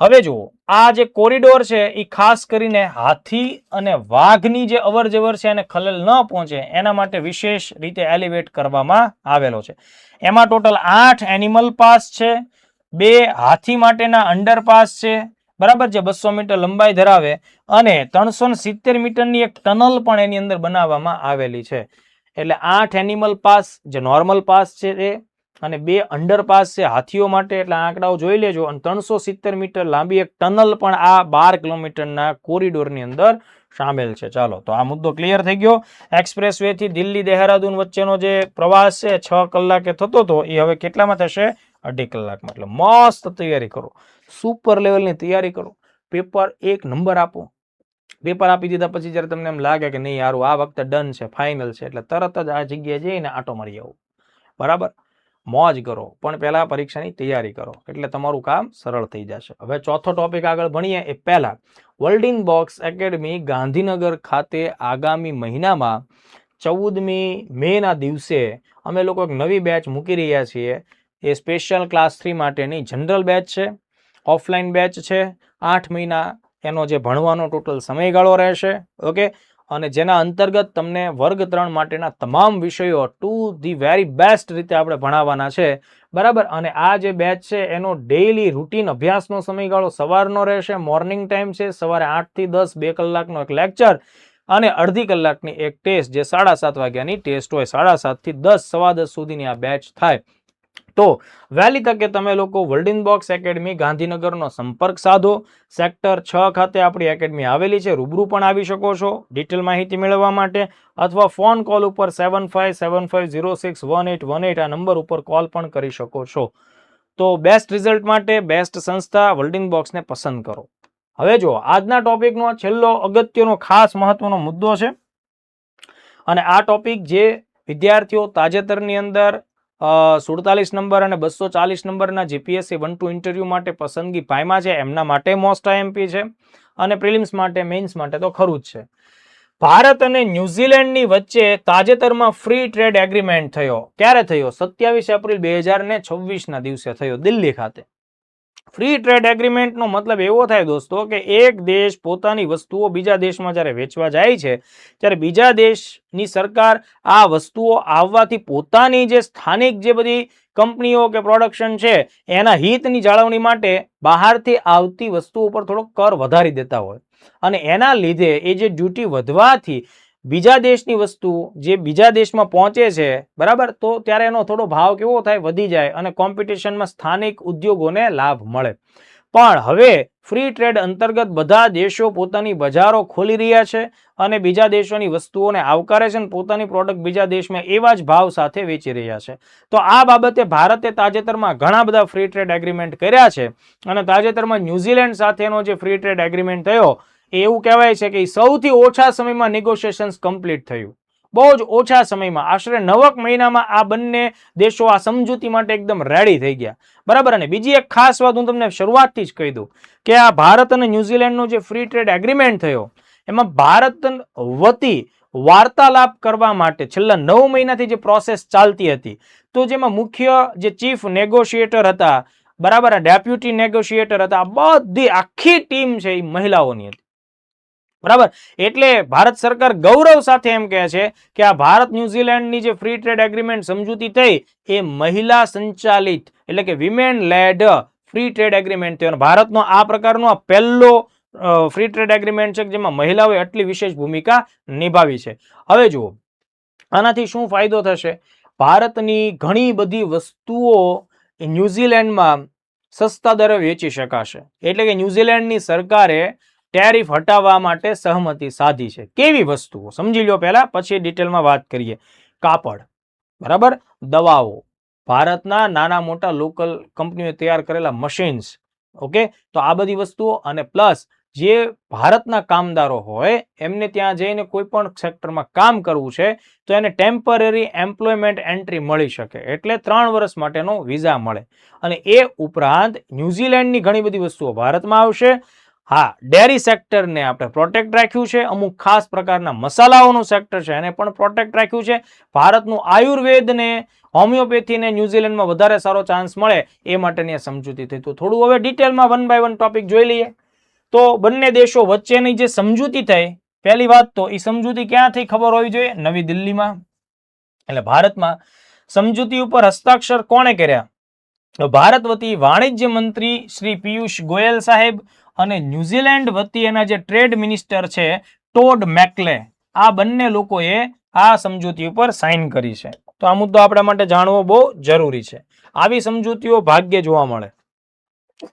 હવે જુઓ, આ જે કોરિડોર છે એ ખાસ કરીને હાથી અને વાઘની જે અવર જવર છે એને ખલેલ ન પહોંચે એના માટે વિશેષ રીતે એલિવેટ કરવામાં આવેલો છે. એમાં ટોટલ 8 એનિમલ પાસ છે, 2 હાથી માટેના અંડરપાસ છે, બરાબર, જે 200 મીટર લંબાઈ ધરાવે, અને 370 મીટરની એક ટનલ પણ એની અંદર બનાવવામાં આવેલી છે. એટલે 8 એનિમલ પાસ જે નોર્મલ પાસ છે એ, અને 2 અંડરપાસ છે હાથીઓ માટે, એટલે આંકડાઓ જોઈ લેજો. અને 370 મીટર લાંબી એક ટનલ પણ આ 12 કિલોમીટરના કોરિડોરની અંદર સામેલ છે. ચાલો, તો આ મુદ્દો ક્લિયર થઈ ગયો. એક્સપ્રેસ વે થી દિલ્હી દહેરાદૂન વચ્ચેનો જે પ્રવાસ છે 6 કલાકે થતો હતો એ હવે કેટલામાં થશે? 2.5 કલાકમાં. એટલે મસ્ત તૈયારી કરો, સુપર લેવલની તૈયારી કરો, પેપર 1 નંબર આપો. પેપર આપી દીધા પછી જ્યારે તમને એમ લાગે કે નહીં યાર આ વખતે ડન છે, ફાઇનલ છે, એટલે તરત જ આ જગ્યાએ જઈને આટો મારી આવો. બરાબર, મોજ કરો, પણ પહેલા પરીક્ષાની તૈયારી કરો એટલે તમારું કામ સરળ થઈ જશે. હવે ચોથો ટોપિક આગળ ભણીએ એ પહેલા વર્લ્ડિંગ બોક્સ એકેડમી ગાંધીનગર ખાતે આગામી મહિનામાં 14મી મે ના દિવસે અમે લોકો એક નવી બેચ મૂકી રહ્યા છીએ. એ સ્પેશિયલ ક્લાસ 3 માટેની જનરલ બેચ છે, ઓફલાઈન બેચ છે. 8 મહિના એનો જે ભણવાનો ટોટલ સમયગાળો રહેશે. ઓકે, અને જેના અંતર્ગત તમને વર્ગ 3 માટેના તમામ વિષયો ટુ ધી વેરી બેસ્ટ રીતે આપણે ભણાવવાના છે, બરાબર. અને આ જે બેચ છે એનો ડેઇલી રૂટીન અભ્યાસનો સમયગાળો સવારનો રહેશે, મોર્નિંગ ટાઈમ છે, સવારે 8 થી 10 2 કલાકનો એક લેક્ચર અને અડધી કલાકની એક ટેસ્ટ, જે 7:30 વાગ્યાની ટેસ્ટ હોય. 7:30 થી 10 સવા 10 સુધીની આ બેચ થાય. તો વહેલી તકે તમે લોકો વર્લ્ડ ઇન બોક્સ એકેડમી ગાંધીનગરનો સંપર્ક સાધો. સેક્ટર 6 ખાતે આપણી એકેડમી આવેલી છે. રૂબરૂ પણ આવી શકો છો ડિટેલ માહિતી મેળવવા માટે, અથવા ફોન કોલ ઉપર 7575061818 આ નંબર ઉપર કોલ પણ કરી શકો છો. તો બેસ્ટ રિઝલ્ટ માટે બેસ્ટ સંસ્થા વર્લ્ડ ઇન બોક્સને પસંદ કરો. હવે જો આજના ટોપિકનો છેલ્લો અગત્યનો ખાસ મહત્વનો મુદ્દો છે, અને આ ટોપિક જે વિદ્યાર્થીઓ તાજેતરની અંદર 47 નંબર અને 240 નંબરના જીપીએસસી 1-2 ઇન્ટરવ્યુ માટે પસંદગી પામ્યા છે એમના માટે મોસ્ટ આઈએમપી છે, અને પ્રિલિમ્સ માટે, મેઇન્સ માટે તો ખરું જ છે. ભારત અને ન્યુઝીલેન્ડની વચ્ચે તાજેતરમાં ફ્રી ટ્રેડ એગ્રીમેન્ટ થયો. ક્યારે થયો? 27 એપ્રિલ 2026ના દિવસે થયો, દિલ્હી ખાતે. ફ્રી ટ્રેડ એગ્રીમેન્ટનો મતલબ એવો થાય દોસ્તો કે એક દેશ પોતાની વસ્તુઓ બીજા દેશમાં જ્યારે વેચવા જાય છે, ત્યારે બીજા દેશની સરકાર આ વસ્તુઓ આવવાથી પોતાની જે સ્થાનિક જે બધી કંપનીઓ કે પ્રોડક્શન છે એના હિતની જાળવણી માટે બહારથી આવતી વસ્તુઓ ઉપર થોડોક કર વધારી દેતા હોય, અને એના લીધે એ જે ડ્યુટી વધવાથી બીજા દેશની વસ્તુ જે બીજા દેશમાં પહોંચે છે, બરાબર, તો ત્યારે એનો થોડો ભાવ કેવો થાય? વધી જાય, અને કોમ્પિટિશનમાં સ્થાનિક ઉદ્યોગોને લાભ મળે. પણ હવે ફ્રી ટ્રેડ અંતર્ગત બધા દેશો પોતાની બજારો ખોલી રહ્યા છે અને બીજા દેશોની વસ્તુઓને આવકારે છે અને પોતાની પ્રોડક્ટ બીજા દેશમાં એવા જ ભાવ સાથે વેચી રહ્યા છે. તો આ બાબતે ભારતે તાજેતરમાં ઘણા બધા ફ્રી ટ્રેડ એગ્રીમેન્ટ કર્યા છે, અને તાજેતરમાં ન્યુઝીલેન્ડ સાથેનો જે ફ્રી ટ્રેડ એગ્રીમેન્ટ થયો એવું કહેવાય છે કે સૌથી ઓછા સમયમાં નેગોશિએશન્સ કમ્પ્લીટ થયું. બહુ જ ઓછા સમયમાં, આશરે 9 મહિનામાં આ બંને દેશો આ સમજૂતી માટે એકદમ રેડી થઈ ગયા, બરાબર. અને બીજી એક ખાસ વાત હું તમને શરૂઆતથી જ કહી દઉં કે આ ભારત અને ન્યુઝીલેન્ડનો જે ફ્રી ટ્રેડ એગ્રીમેન્ટ થયો એમાં ભારત વતી વાર્તાલાપ કરવા માટે છેલ્લા 9 મહિનાથી જે પ્રોસેસ ચાલતી હતી, તો જેમાં મુખ્ય જે ચીફ નેગોશિએટર હતા, બરાબર, ડેપ્યુટી નેગોશિએટર હતા, બધી આખી ટીમ છે એ મહિલાઓની હતી, બરાબર. એટલે ભારત સરકાર ગૌરવ સાથે એમ કહે છે કે આ ભારત ન્યુઝીલેન્ડની જે ફ્રી ટ્રેડ એગ્રીમેન્ટ સમજૂતી થઈ એ મહિલા સંચાલિત, એટલે કે women lead free trade agreement થયો. ભારતનો આ પ્રકારનો આ પહેલો ફ્રી ટ્રેડ એગ્રીમેન્ટ છે જેમાં મહિલાઓએ આટલી વિશેષ ભૂમિકા નિભાવી છે. હવે જુઓ આનાથી શું ફાયદો થશે? ભારતની ઘણી બધી વસ્તુઓ ન્યુઝીલેન્ડમાં સસ્તા દરે વેચી શકાશે. એટલે કે ન્યુઝીલેન્ડની સરકારે ટેરિફ હટાવવા માટે સહમતિ સાધી છે. કેવી વસ્તુઓ સમજી લો પહેલા, પછી ડિટેલમાં વાત કરીએ. કાપડ, બરાબર, દવાઓ, ભારતના નાના મોટા લોકલ કંપનીઓ તૈયાર કરેલા મશીન્સ, ઓકે, તો આ બધી વસ્તુઓ, અને પ્લસ જે ભારતના કામદારો હોય એમને ત્યાં જઈને કોઈ પણ સેક્ટરમાં કામ કરવું છે તો એને ટેમ્પરરી એમ્પ્લોયમેન્ટ એન્ટ્રી મળી શકે, એટલે 3 વર્ષ માટેનો વિઝા મળે. અને એ ઉપરાંત ન્યુઝીલેન્ડની ઘણી બધી વસ્તુઓ ભારતમાં આવશે. હા, ડેરી સેક્ટરને આપણે પ્રોટેક્ટ રાખ્યું છે, અમુક ખાસ પ્રકારના મસાલાઓનું સેક્ટર છે એને પણ પ્રોટેક્ટ રાખ્યું છે. ભારતનું આયુર્વેદને, હોમિયોપેથીને ન્યુઝીલેન્ડમાં વધારે સારો ચાન્સ મળે એ માટેની સમજૂતી થઈ. તો થોડું હવે ડિટેલમાં 1 by 1 ટોપિક જોઈ લઈએ. તો બંને દેશો વચ્ચેની જે સમજૂતી થઈ, પહેલી વાત તો એ સમજૂતી ક્યાં થઈ ખબર હોવી જોઈએ? નવી દિલ્હીમાં, એટલે ભારતમાં. સમજૂતી ઉપર હસ્તાક્ષર કોણે કર્યા? તો ભારત વતી વાણિજ્ય મંત્રી શ્રી પિયુષ ગોયલ સાહેબ અને ન્યુઝીલેન્ડ વતી એના જે ટ્રેડ મિનિસ્ટર છે ટોડ મેકલે, આ બંને લોકોએ આ સમજૂતી ઉપર સાઇન કરી છે. તો આ મુદ્દો આપણા માટે જાણવો બહુ જરૂરી છે. આવી સમજૂતીઓ ભાગ્યે જોવા મળે,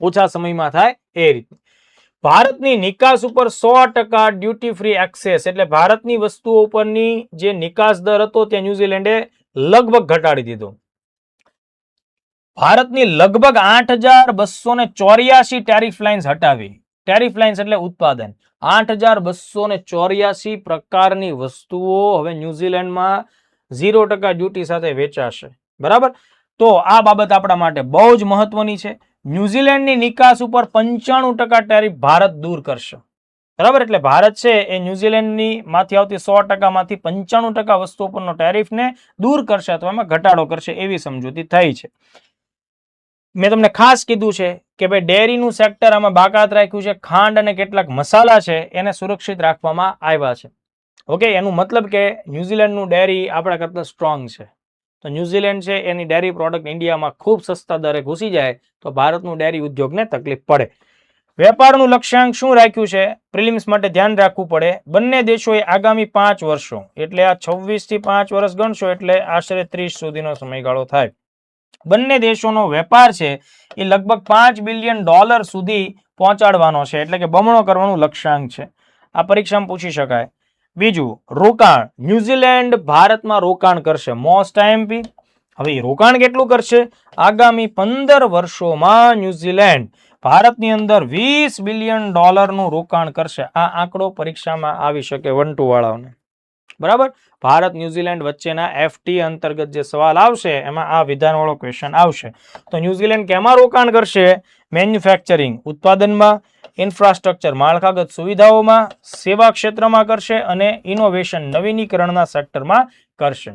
ઓછા સમયમાં થાય એ રીતની. ભારતની નિકાસ ઉપર 100% ડ્યુટી ફ્રી એક્સેસ, એટલે ભારતની વસ્તુઓ ઉપરની જે નિકાસ દર હતો તે ન્યુઝીલેન્ડે લગભગ ઘટાડી દીધો. ભારતની લગભગ 8284 ટેરિફ લાઇન્સ હટાવી. ટેરિફ લાઇન્સ એટલે ઉત્પાદન. 8284 પ્રકારની વસ્તુઓ હવે ન્યુઝીલેન્ડમાં 0% ડ્યુટી સાથે વેચાશે, બરાબર. તો આ બાબત આપણા માટે બહુ જ મહત્વની છે. ન્યુઝીલેન્ડની નિકાસ ઉપર 95% ટેરિફ ભારત દૂર કરશે, બરાબર. એટલે ભારત છે એ ન્યુઝીલેન્ડની માંથી આવતી 100% માંથી 95% વસ્તુઓ પરનો ટેરિફને દૂર કરશે અથવા એમાં ઘટાડો કરશે, એવી સમજૂતી થઈ છે. મેં તમને ખાસ કીધું છે કે ભાઈ ડેરીનું સેક્ટર આમાં બાકાત રાખ્યું છે. ખાંડ અને કેટલાક મસાલા છે એને સુરક્ષિત રાખવામાં આવ્યા છે. ઓકે, એનું મતલબ કે ન્યુઝીલેન્ડનું ડેરી આપણા કરતાં સ્ટ્રોંગ છે. તો ન્યુઝીલેન્ડ છે એની ડેરી પ્રોડક્ટ ઇન્ડિયામાં ખૂબ સસ્તા દરે ઘૂસી જાય તો ભારતનું ડેરી ઉદ્યોગને તકલીફ પડે. વેપારનું લક્ષ્યાંક શું રાખ્યું છે? પ્રિલિમ્સ માટે ધ્યાન રાખવું પડે. બંને દેશોએ આગામી 5 વર્ષો એટલે આ 26 થી 5 વર્ષ ગણશો એટલે આશરે 30 સુધીનો સમયગાળો થાય. બંને દેશોનો વેપાર છે એ લગભગ $5 બિલિયન સુધી પહોંચાડવાનો છે, એટલે કે બમણો કરવાનું લક્ષ્યાંક છે. આ પરીક્ષામાં પૂછી શકાય. બીજું, રોકાણ. ન્યુઝીલેન્ડ ભારતમાં રોકાણ કરશે. Most IMP. હવે રોકાણ કેટલું કરશે? આગામી 15 વર્ષોમાં ન્યુઝીલેન્ડ ભારતની અંદર $20 બિલિયન નું રોકાણ કરશે. આ આંકડો પરીક્ષામાં આવી શકે 1-2 વાળાઓને. બરાબર. ભારત ન્યુઝીલેન્ડ વચ્ચેના FTA અંતર્ગત જે સવાલ આવશે એમાં આ વિધાનવાળો ક્વેશ્ચન આવશે. તો ન્યુઝીલેન્ડ કેમાં રોકાણ કરશે? મેન્યુફેક્ચરિંગ ઉત્પાદનમાં, ઇન્ફ્રાસ્ટ્રક્ચર માળખાગત સુવિધાઓમાં, સેવા ક્ષેત્રમાં કરશે અને ઇનોવેશન નવીનીકરણના સેક્ટરમાં કરશે.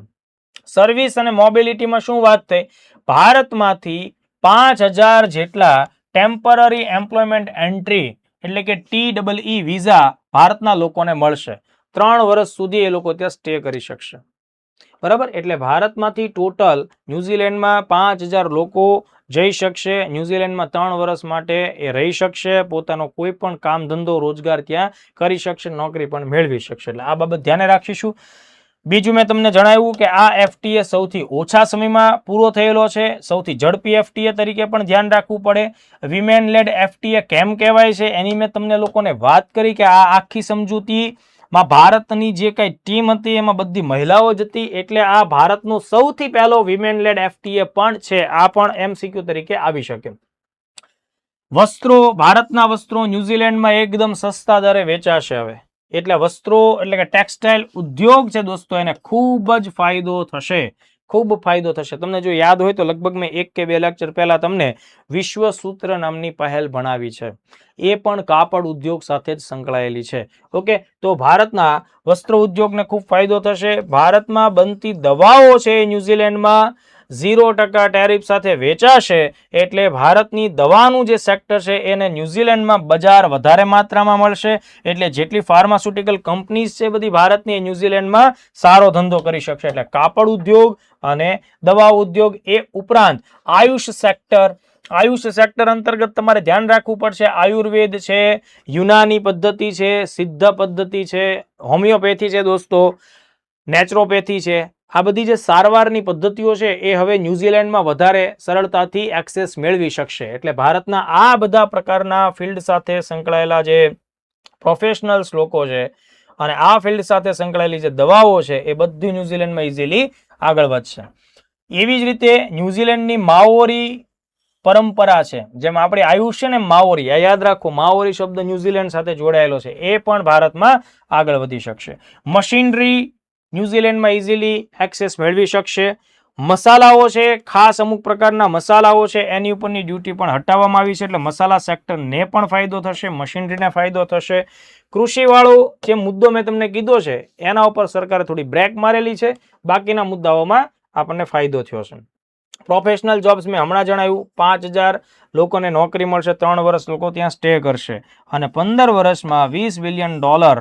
સર્વિસ અને મોબિલિટીમાં શું વાત થઈ? ભારતમાંથી 5000 જેટલા ટેમ્પરરી એમ્પ્લોયમેન્ટ એન્ટ્રી એટલે કે TEE વિઝા ભારતના લોકોને મળશે. 3 વર્ષ સુધી એ લોકો ત્યાં સ્ટે કરી શકશે. બરાબર. એટલે ભારતમાંથી ટોટલ ન્યુઝીલેન્ડમાં 5000 લોકો જઈ શકશે. ન્યુઝીલેન્ડમાં 3 વર્ષ માટે એ રહી શકશે. પોતાનો કોઈ પણ કામ ધંધો રોજગાર ત્યાં કરી શકશે, નોકરી પણ મેળવી શકશે. એટલે આ બાબત ધ્યાને રાખીશું. બીજું મેં તમને જણાવ્યું કે આ FTA સૌથી ઓછા સમયમાં પૂરો થયેલો છે. સૌથી ઝડપી FTA તરીકે પણ ધ્યાન રાખવું પડે. વિમેન લેડ FTA કેમ કહેવાય છે એની મેં તમને લોકોને વાત કરી કે આ આખી સમજૂતીમાં ભારતની જે કઈ ટીમ હતી એમાં બધી મહિલાઓ જ હતી, એટલે આ ભારતનો સૌથી પહેલો વિમેન લેડ FTA પણ છે. આ પણ MCQ તરીકે આવી શકે. વસ્ત્રો. ભારતના વસ્ત્રો ન્યુઝીલેન્ડમાં એકદમ સસ્તા દરે વેચાશે. હવે એટલે વસ્ત્રો એટલે કે ટેક્સટાઇલ ઉદ્યોગ છે દોસ્તો, એને ખૂબ જ ફાયદો થશે. ખૂબ ફાયદો થશે. તમને જો યાદ હોય તો લગભગ મેં 1 કે 2 લેક્ચર પહેલા તમને વિશ્વ સૂત્ર નામની પહેલ ભણાવી છે. એ પણ કાપડ ઉદ્યોગ સાથે જ સંકળાયેલી છે. ઓકે, તો ભારતના વસ્ત્ર ઉદ્યોગને ખૂબ ફાયદો થશે. ભારતમાં બનતી દવાઓ છે ન્યુઝીલેન્ડમાં 0% ટેરિફ સાથે વેચાશે, એટલે ભારતની દવાનું જે સેક્ટર છે એને ન્યુઝીલેન્ડમાં બજાર વધારે માત્રામાં મળશે. એટલે જેટલી ફાર્માસ્યુટિકલ કંપનીઝ છે બધી ભારતની ન્યુઝીલેન્ડમાં સારો ધંધો કરી શકશે. એટલે કાપડ ઉદ્યોગ અને દવા ઉદ્યોગ, એ ઉપરાંત આયુષ સેક્ટર અંતર્ગત તમારે ધ્યાન રાખવું પડશે. આયુર્વેદ છે, યુનાની પદ્ધતિ છે, સિદ્ધ પદ્ધતિ છે, હોમિયોપેથી છે દોસ્તો, નેચરોપેથી છે. આ બધી જે સારવારની પદ્ધતિઓ છે એ હવે ન્યુઝીલેન્ડમાં વધારે સરળતાથી એક્સેસ મેળવી શકશે. એટલે ભારતના આ બધા પ્રકારના ફિલ્ડ સાથે સંકળાયેલા જે પ્રોફેશનલ્સ લોકો છે અને આ ફિલ્ડ સાથે સંકળાયેલી જે દવાઓ છે એ બધી ન્યુઝીલેન્ડમાં ઇઝીલી આગળ વધશે. એવી જ રીતે ન્યુઝીલેન્ડની માઓરી પરંપરા છે, જેમ આપણે આયુષ છે ને માઓરી, આ યાદ રાખો, માઓરી શબ્દ ન્યુઝીલેન્ડ સાથે જોડાયેલો છે, એ પણ ભારતમાં આગળ વધી શકશે. મશીનરી ન્યુઝીલેન્ડમાં ઇઝીલી એક્સેસ મેળવી શકશે. મસાલાઓ છે, ખાસ અમુક પ્રકારના મસાલાઓ છે એની ઉપરની ડ્યુટી પણ હટાવવામાં આવી છે, એટલે મસાલા સેક્ટરને પણ ફાયદો થશે, મશીનરીને ફાયદો થશે. કૃષિવાળો જે મુદ્દો મેં તમને કીધો છે એના ઉપર સરકારે થોડી બ્રેક મારેલી છે, બાકીના મુદ્દાઓમાં આપણને ફાયદો થયો છે. પ્રોફેશનલ જોબ્સ મેં હમણાં જણાવ્યું, 5000 લોકોને નોકરી મળશે, 3 વર્ષ લોકો ત્યાં સ્ટે કરશે અને 15 વર્ષમાં $20 બિલિયન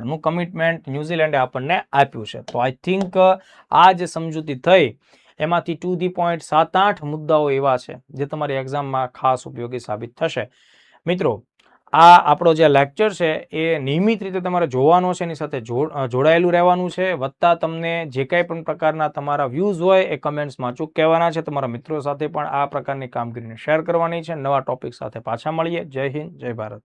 નું કમિટમેન્ટ ન્યુઝીલેન્ડે આપણને આપ્યું છે. તો આઈ થિંક આ જે સમજૂતી થઈ એમાંથી 2 ધી પોઈન્ટ 7-8 મુદ્દાઓ એવા છે જે તમારી એક્ઝામમાં ખાસ ઉપયોગી સાબિત થશે. મિત્રો, આ આપણો જે લેક્ચર છે એ નિયમિત રીતે તમારે જોવાનો છે, એની સાથે જોડાયેલું રહેવાનું છે. વત્તા તમને જે કંઈ પણ પ્રકારના તમારા વ્યૂઝ હોય એ કમેન્ટ્સમાં અચૂક કહેવાના છે. તમારા મિત્રો સાથે પણ આ પ્રકારની કામગીરીને શેર કરવાની છે. નવા ટોપિક સાથે પાછા મળીએ. જય હિન્દ, જય ભારત.